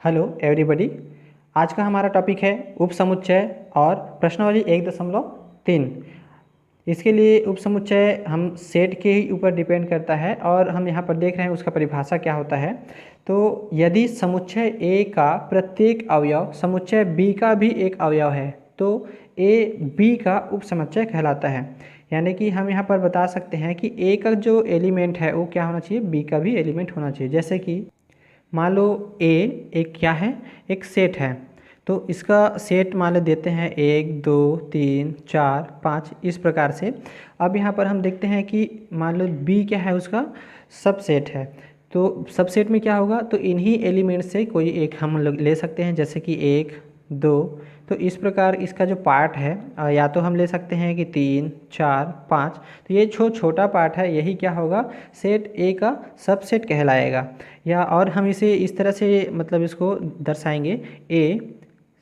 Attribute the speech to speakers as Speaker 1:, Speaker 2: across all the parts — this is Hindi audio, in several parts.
Speaker 1: Hello everybody. आज का हमारा टॉपिक है उपसमुच्चय और प्रश्नावली 1.3। इसके लिए उपसमुच्चय हम सेट के ही ऊपर डिपेंड करता है और हम यहाँ पर देख रहे हैं उसका परिभाषा क्या होता है। तो यदि समुच्चय ए का प्रत्येक अवयव समुच्चय बी का भी एक अवयव है तो ए बी का उपसमुच्चय कहलाता है। यानी कि हम यहाँ पर बता सकते हैं कि ए का जो एलिमेंट है वो क्या होना चाहिए, बी का भी एलिमेंट होना चाहिए। जैसे कि मान लो ए एक क्या है, एक सेट है, तो इसका सेट मान लो देते हैं 1 2 3 4 5 इस प्रकार से। अब यहाँ पर हम देखते हैं कि मान लो बी क्या है, उसका सबसेट है। तो सबसेट में क्या होगा, तो इन्हीं एलिमेंट से कोई एक हम लोग ले सकते हैं, जैसे कि 1 2। तो इस प्रकार इसका जो पार्ट है या तो हम ले सकते हैं कि 3 4 5। तो ये छोटा पार्ट है, यही क्या होगा, सेट ए का सबसेट कहलाएगा। या और हम इसे इस तरह से मतलब इसको दर्शाएंगे, ए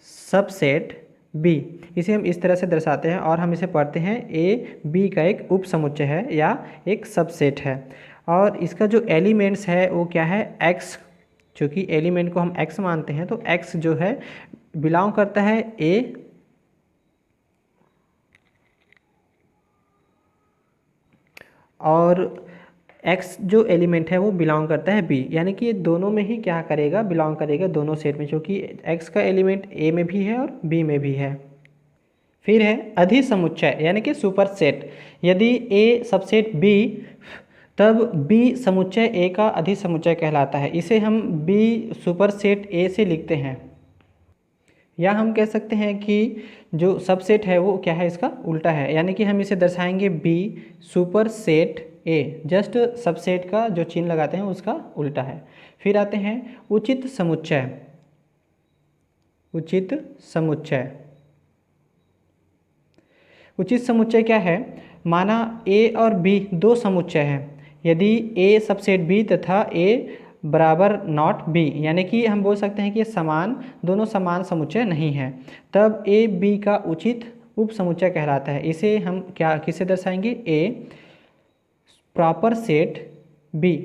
Speaker 1: सबसेट बी, इसे हम इस तरह से दर्शाते हैं और हम इसे पढ़ते हैं ए बी का एक उपसमुच्चय है या एक सबसेट है। और इसका जो एलिमेंट्स है वो क्या है, एक्स। चूँकि एलिमेंट को हम एक्स मानते हैं तो एक्स जो है बिलोंग करता है ए और एक्स जो एलिमेंट है वो बिलोंग करता है बी। यानी कि ये दोनों में ही क्या करेगा, बिलोंग करेगा दोनों सेट में, क्योंकि एक्स का एलिमेंट ए में भी है और बी में भी है। फिर है अधिसमुच्चय यानी कि सुपर सेट। यदि ए सबसेट बी तब बी समुच्चय ए का अधिसमुच्चय कहलाता है। इसे हम बी सुपर सेट ए से लिखते हैं। या हम कह सकते हैं कि जो सबसेट है वो क्या है, इसका उल्टा है। यानी कि हम इसे दर्शाएंगे be super set A, just subset का जो चिन्ह लगाते हैं उसका उल्टा है। फिर आते हैं उचित समुच्चय। उचित समुच्चय, उचित समुच्चय क्या है, माना ए और बी दो समुच्चय हैं। यदि ए सबसेट बी तथा ए बराबर नॉट बी, यानी कि हम बोल सकते हैं कि ये दोनों समान समुच्चय नहीं है, तब ए बी का उचित उपसमुच्चय कहलाता है। इसे हम क्या किससे दर्शाएंगे, ए प्रॉपर सेट बी।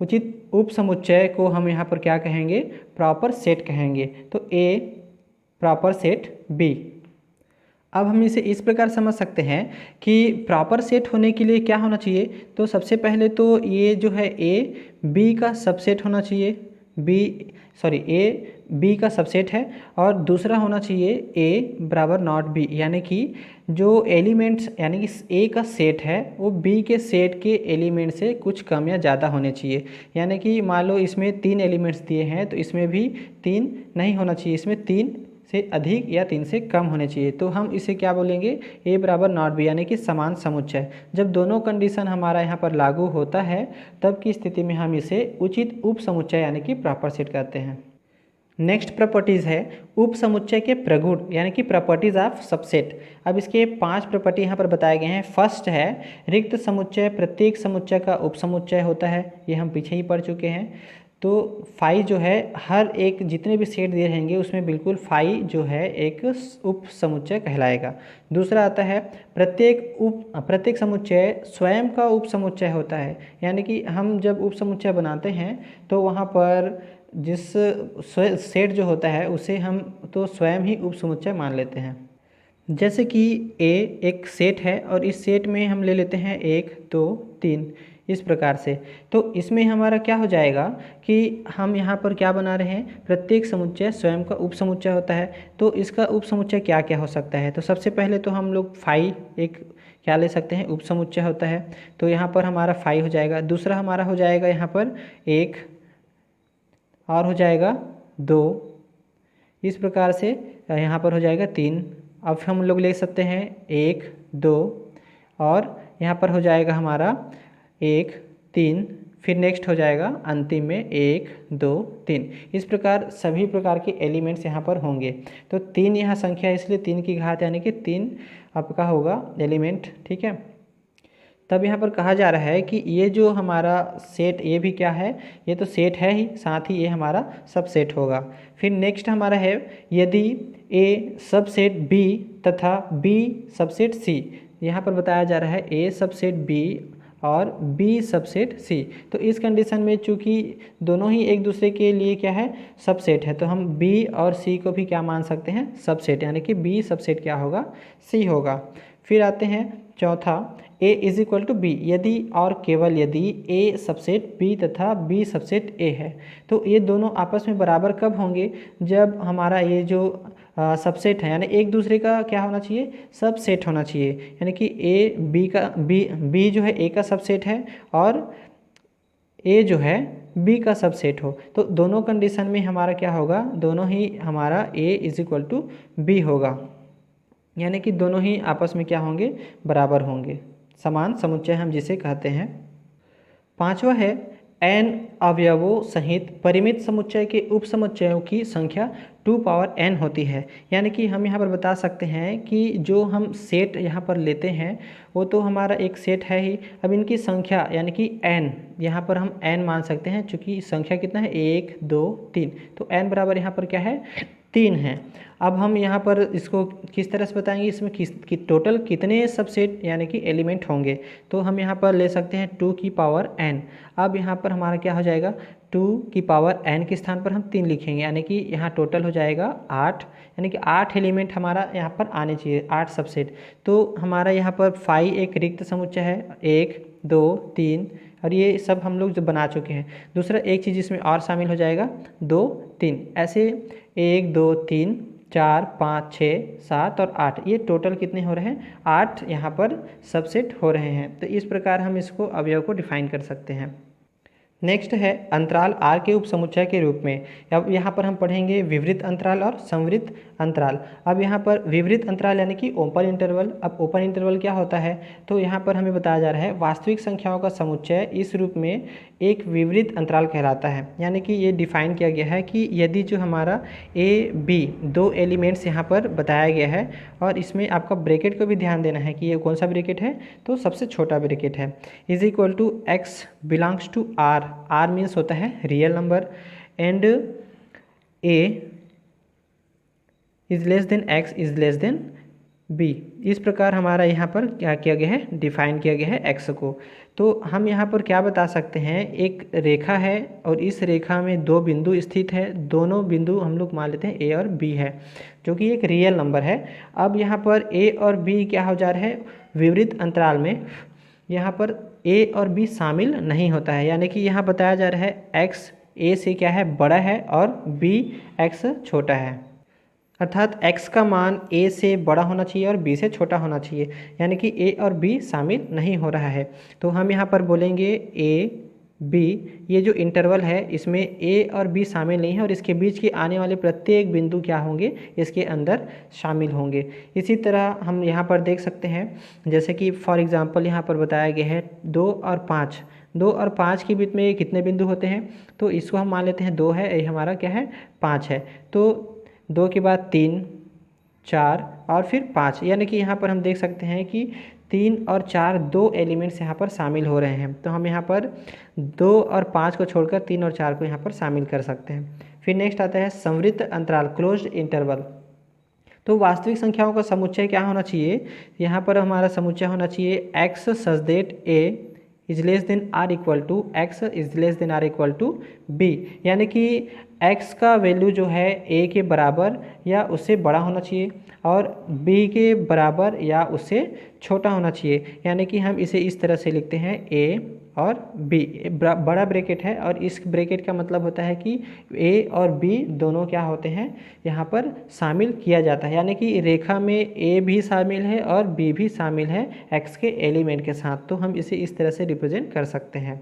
Speaker 1: उचित उपसमुच्चय को हम यहाँ पर क्या कहेंगे, प्रॉपर सेट कहेंगे। तो ए प्रॉपर सेट बी। अब हम इसे इस प्रकार समझ सकते हैं कि प्रॉपर सेट होने के लिए क्या होना चाहिए, तो सबसे पहले तो ये जो है ए बी का सबसेट होना चाहिए, ए बी का सबसेट है। और दूसरा होना चाहिए ए बराबर नॉट बी, यानी कि जो एलिमेंट्स यानी कि ए का सेट है वो बी के सेट के एलिमेंट से कुछ कम या ज़्यादा होने चाहिए। यानी कि मान लो इसमें 3 एलिमेंट्स दिए हैं तो इसमें भी 3 नहीं होना चाहिए, इसमें 3 से अधिक या 3 से कम होने चाहिए। तो हम इसे क्या बोलेंगे, ए बराबर नॉट बी, यानी कि समान समुच्चय। जब दोनों कंडीशन हमारा यहाँ पर लागू होता है तब की स्थिति में हम इसे उचित उपसमुच्चय यानी कि प्रॉपर सेट कहते हैं। नेक्स्ट प्रॉपर्टीज़ है उपसमुच्चय के प्रगुण यानी कि प्रॉपर्टीज़ ऑफ सबसेट। अब इसके 5 प्रॉपर्टी यहाँ पर बताए गए हैं। फर्स्ट है रिक्त समुच्चय प्रत्येक समुच्चय का उपसमुच्चय होता है, ये हम पीछे ही पढ़ चुके हैं। तो फाई जो है हर एक जितने भी सेट दिए रहेंगे उसमें बिल्कुल फाई जो है एक उपसमुच्चय कहलाएगा। दूसरा आता है प्रत्येक समुच्चय स्वयं का उपसमुच्चय होता है। यानी कि हम जब उपसमुच्चय बनाते हैं तो वहाँ पर जिस सेट जो होता है उसे हम तो स्वयं ही उपसमुच्चय मान लेते हैं। जैसे कि ए एक सेट है और इस सेट में हम ले लेते हैं 1 2 3 इस प्रकार से। तो इसमें हमारा क्या हो जाएगा कि हम यहाँ पर क्या बना रहे हैं, प्रत्येक समुच्चय स्वयं का उपसमुच्चय होता है। तो इसका उपसमुच्चय क्या क्या हो सकता है, तो सबसे पहले तो हम लोग फाई एक क्या ले सकते हैं, उपसमुच्चय होता है। तो यहाँ पर हमारा फाई हो जाएगा। दूसरा हमारा हो जाएगा यहाँ पर 1 और हो जाएगा 2, इस प्रकार से यहाँ पर हो जाएगा 3। अब हम लोग ले सकते हैं 1 2 और यहाँ पर हो जाएगा हमारा 1 3, फिर नेक्स्ट हो जाएगा अंतिम में 1 2 3। इस प्रकार सभी प्रकार के एलिमेंट्स यहाँ पर होंगे। तो 3 यहाँ संख्या है इसलिए 3 की घात यानी कि 3 आपका होगा एलिमेंट, ठीक है। तब यहाँ पर कहा जा रहा है कि ये जो हमारा सेट ये भी क्या है, ये तो सेट है ही, साथ ही ये हमारा सबसेट होगा। फिर नेक्स्ट हमारा है यदि ए सबसेट बी तथा बी सबसेट सी। यहाँ पर बताया जा रहा है ए सबसेट बी और B सबसेट C। तो इस कंडीशन में चूँकि दोनों ही एक दूसरे के लिए क्या है, सबसेट है, तो हम B और C को भी क्या मान सकते हैं, सबसेट, यानी कि B सबसेट क्या होगा, C होगा। फिर आते हैं चौथा, A is equal to B, यदि और केवल यदि A सबसेट B तथा B सबसेट A है। तो ये दोनों आपस में बराबर कब होंगे, जब हमारा ये जो सबसेट है, यानी एक दूसरे का क्या होना चाहिए, सबसेट होना चाहिए, यानी कि B जो है A का सबसेट है और A जो है B का सबसेट हो। तो दोनों कंडीशन में हमारा क्या होगा, दोनों ही हमारा A is equal to B होगा, यानी कि दोनों ही आपस में क्या होंगे, बराबर होंगे, समान समुच्चय हम जिसे कहते हैं। पांचवा है n अवयवों सहित परिमित समुच्चय के उप समुच्चयों की संख्या 2 पावर n होती है। यानी कि हम यहाँ पर बता सकते हैं कि जो हम सेट यहाँ पर लेते हैं वो तो हमारा एक सेट है ही, अब इनकी संख्या यानी कि n, यहाँ पर हम n मान सकते हैं, चूँकि संख्या कितना है, 1 2 3, तो n बराबर यहाँ पर क्या है, 3 है। अब हम यहाँ पर इसको किस तरह से बताएंगे, इसमें टोटल कितने सबसेट यानी कि एलिमेंट होंगे, तो हम यहाँ पर ले सकते हैं 2 की पावर n। अब यहाँ पर हमारा क्या हो जाएगा, 2 की पावर n के स्थान पर हम 3 लिखेंगे, यानी कि यहाँ टोटल हो जाएगा 8, यानी कि 8 एलिमेंट हमारा यहाँ पर आने चाहिए, 8 सबसेट। तो हमारा यहाँ पर फाई एक रिक्त समुच्चय है, 1 2 3, और ये सब हम लोग जो बना चुके हैं। दूसरा एक चीज़ इसमें और शामिल हो जाएगा, 2 3, ऐसे 1 2 3 4 5 6 7 और 8, ये टोटल कितने हो रहे हैं, 8 यहाँ पर सबसेट हो रहे हैं। तो इस प्रकार हम इसको अवयव को डिफाइन कर सकते हैं। नेक्स्ट है अंतराल R के उप समुच्चय के रूप में। अब यहाँ पर हम पढ़ेंगे विवृत अंतराल और संवृत अंतराल। अब यहाँ पर विवृत अंतराल यानी कि ओपन इंटरवल। अब ओपन इंटरवल क्या होता है, तो यहाँ पर हमें बताया जा रहा है वास्तविक संख्याओं का समुच्चय इस रूप में एक विवृत अंतराल कहलाता है। यानी कि ये डिफाइन किया गया है कि यदि जो हमारा A B दो एलिमेंट्स यहाँ पर बताया गया है, और इसमें आपका ब्रैकेट को भी ध्यान देना है कि ये कौन सा ब्रैकेट है, तो सबसे छोटा ब्रैकेट है, is equal to x belongs to R। R means होता है real number, and A is less than x is less than B। इस प्रकार हमारा यहाँ पर क्या किया गया है, डिफाइन किया गया है x को। तो हम यहाँ पर क्या बता सकते हैं, एक रेखा है और इस रेखा में दो बिंदु स्थित है, दोनों बिंदु हम लोग मान लेते हैं A और B है, जो कि एक रियल नंबर है। अब यहाँ पर A और B क्या हो जा रहा है, विवृत अंतराल में यहाँ पर A और B शामिल नहीं होता है, यानी कि यहाँ बताया जा रहा है x A से क्या है, बड़ा है और B x छोटा है, अर्थात x का मान A से बड़ा होना चाहिए और B से छोटा होना चाहिए, यानी कि A और B शामिल नहीं हो रहा है। तो हम यहाँ पर बोलेंगे A B, ये जो इंटरवल है इसमें A और B शामिल नहीं है, और इसके बीच के आने वाले प्रत्येक बिंदु क्या होंगे, इसके अंदर शामिल होंगे। इसी तरह हम यहाँ पर देख सकते हैं, जैसे कि फॉर एग्ज़ाम्पल यहाँ पर बताया गया है 2 और 5, 2 और 5 के बीच में कितने बिंदु होते हैं, तो इसको हम मान लेते हैं 2 है, ये हमारा क्या है, 5 है। तो 2 के बाद 3 4 और फिर 5, यानी कि यहाँ पर हम देख सकते हैं कि 3 और 4 दो एलिमेंट्स यहाँ पर शामिल हो रहे हैं। तो हम यहाँ पर 2 और 5 को छोड़कर 3 और 4 को यहाँ पर शामिल कर सकते हैं। फिर नेक्स्ट आता है संवृत अंतराल, क्लोज्ड इंटरवल। तो वास्तविक संख्याओं का समुच्चय क्या होना चाहिए, यहाँ पर हमारा समुच्चय होना चाहिए x such that A is less than or equal to x is less than or equal to B, यानी कि x का वैल्यू जो है A के बराबर या उससे बड़ा होना चाहिए और B के बराबर या उससे छोटा होना चाहिए। यानी कि हम इसे इस तरह से लिखते हैं A और B, बड़ा ब्रैकेट है और इस ब्रैकेट का मतलब होता है कि A और B दोनों क्या होते हैं, यहाँ पर शामिल किया जाता है, यानी कि रेखा में A भी शामिल है और B भी शामिल है x के एलिमेंट के साथ। तो हम इसे इस तरह से रिप्रेजेंट कर सकते हैं।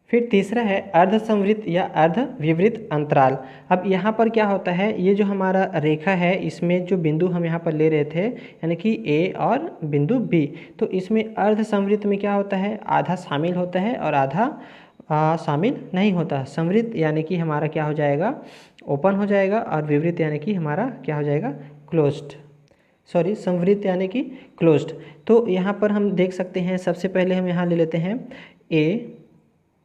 Speaker 1: फिर तीसरा है अर्ध संवृत या अर्ध विवृत अंतराल। अब यहाँ पर क्या होता है, ये जो हमारा रेखा है इसमें जो बिंदु हम यहाँ पर ले रहे थे यानी कि A और बिंदु B, तो इसमें अर्ध संवृत में क्या होता है, आधा शामिल होता है और आधा शामिल नहीं होता। संवृत यानी कि हमारा क्या हो जाएगा, ओपन हो जाएगा, और विवृत यानी कि हमारा क्या हो जाएगा, क्लोज्ड। सॉरी, संवृत यानी कि क्लोज्ड। तो यहाँ पर हम देख सकते हैं, सबसे पहले हम यहाँ ले लेते हैं A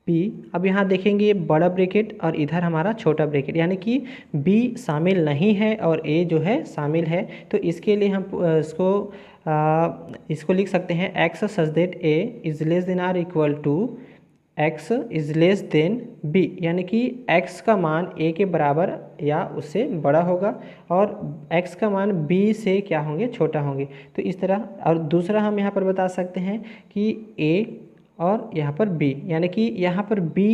Speaker 1: B। अब यहाँ देखेंगे बड़ा ब्रैकेट और इधर हमारा छोटा ब्रैकेट, यानी कि B शामिल नहीं है और A जो है शामिल है। तो इसके लिए हम इसको इसको लिख सकते हैं X such that A is less than or equal to X is less than B, यानी कि x का मान a के बराबर या उससे बड़ा होगा और x का मान b से क्या होंगे, छोटा होंगे। तो इस तरह, और दूसरा हम यहाँ पर बता सकते हैं कि a और यहाँ पर b, यानी कि यहाँ पर b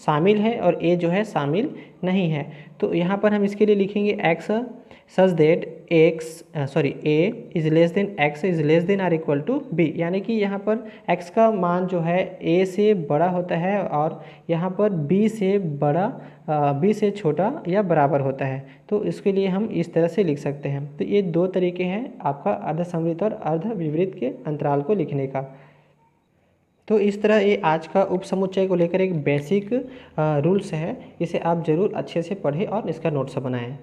Speaker 1: शामिल है और a जो है शामिल नहीं है। तो यहाँ पर हम इसके लिए लिखेंगे x such that a is less than x is less than or equal to b, यानी कि यहाँ पर x का मान जो है a से बड़ा होता है और यहाँ पर b से बड़ा b से छोटा या बराबर होता है। तो इसके लिए हम इस तरह से लिख सकते हैं। तो ये दो तरीके हैं आपका अर्ध समृद्ध और अर्ध विवृत के अंतराल को लिखने का। तो इस तरह ये आज का उपसमुच्चय को लेकर एक बेसिक रूल्स है, इसे आप ज़रूर अच्छे से पढ़ें और इसका नोट्स बनाएं।